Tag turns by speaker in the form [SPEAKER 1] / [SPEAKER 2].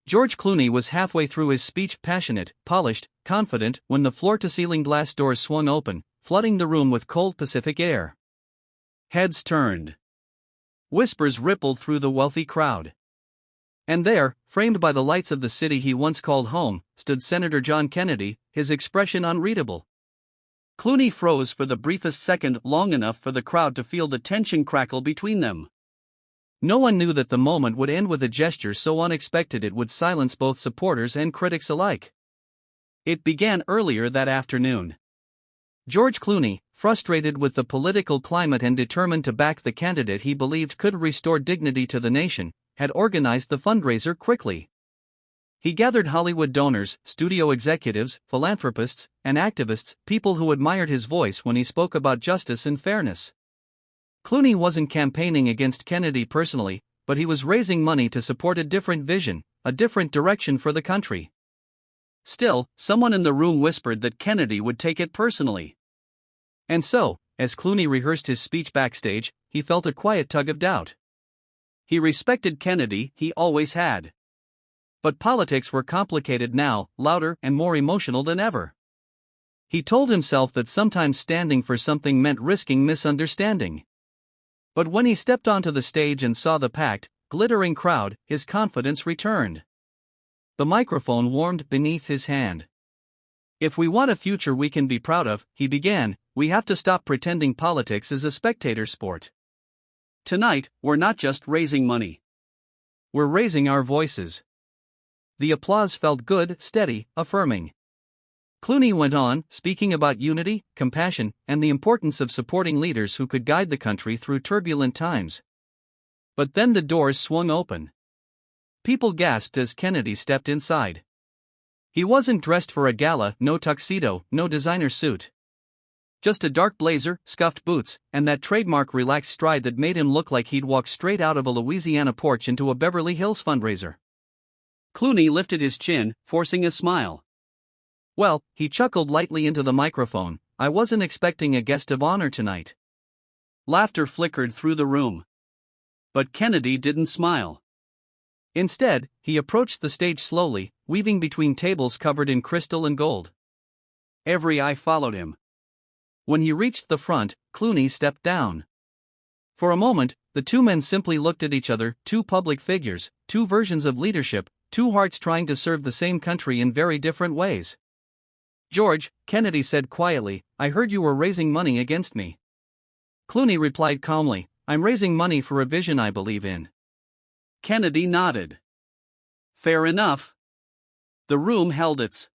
[SPEAKER 1] George Clooney was halfway through his speech, passionate, polished, confident, when the floor-to-ceiling glass doors swung open, flooding the room with cold Pacific air. Heads turned. Whispers rippled through the wealthy crowd. And there, framed by the lights of the city he once called home, stood Senator John Kennedy, his expression unreadable. Clooney froze for the briefest second, long enough for the crowd to feel the tension crackle between them. No one knew that the moment would end with a gesture so unexpected it would silence both supporters and critics alike. It began earlier that afternoon. George Clooney, frustrated with the political climate and determined to back the candidate he believed could restore dignity to the nation, had organized the fundraiser quickly. He gathered Hollywood donors, studio executives, philanthropists, and activists, people who admired his voice when he spoke about justice and fairness. Clooney wasn't campaigning against Kennedy personally, but he was raising money to support a different vision, a different direction for the country. Still, someone in the room whispered that Kennedy would take it personally. And so, as Clooney rehearsed his speech backstage, he felt a quiet tug of doubt. He respected Kennedy, he always had. But politics were complicated now, louder and more emotional than ever. He told himself that sometimes standing for something meant risking misunderstanding. But when he stepped onto the stage and saw the packed, glittering crowd, his confidence returned. The microphone warmed beneath his hand. "If we want a future we can be proud of," he began, "we have to stop pretending politics is a spectator sport. Tonight, we're not just raising money. We're raising our voices." The applause felt good, steady, affirming. Clooney went on, speaking about unity, compassion, and the importance of supporting leaders who could guide the country through turbulent times. But then the doors swung open. People gasped as Kennedy stepped inside. He wasn't dressed for a gala, no tuxedo, no designer suit. Just a dark blazer, scuffed boots, and that trademark relaxed stride that made him look like he'd walked straight out of a Louisiana porch into a Beverly Hills fundraiser. Clooney lifted his chin, forcing a smile. "Well," he chuckled lightly into the microphone, "I wasn't expecting a guest of honor tonight." Laughter flickered through the room. But Kennedy didn't smile. Instead, he approached the stage slowly, weaving between tables covered in crystal and gold. Every eye followed him. When he reached the front, Clooney stepped down. For a moment, the two men simply looked at each other, two public figures, two versions of leadership, two hearts trying to serve the same country in very different ways. "George," Kennedy said quietly, "I heard you were raising money against me." Clooney replied calmly, "I'm raising money for a vision I believe in." Kennedy nodded. "Fair enough." The room held its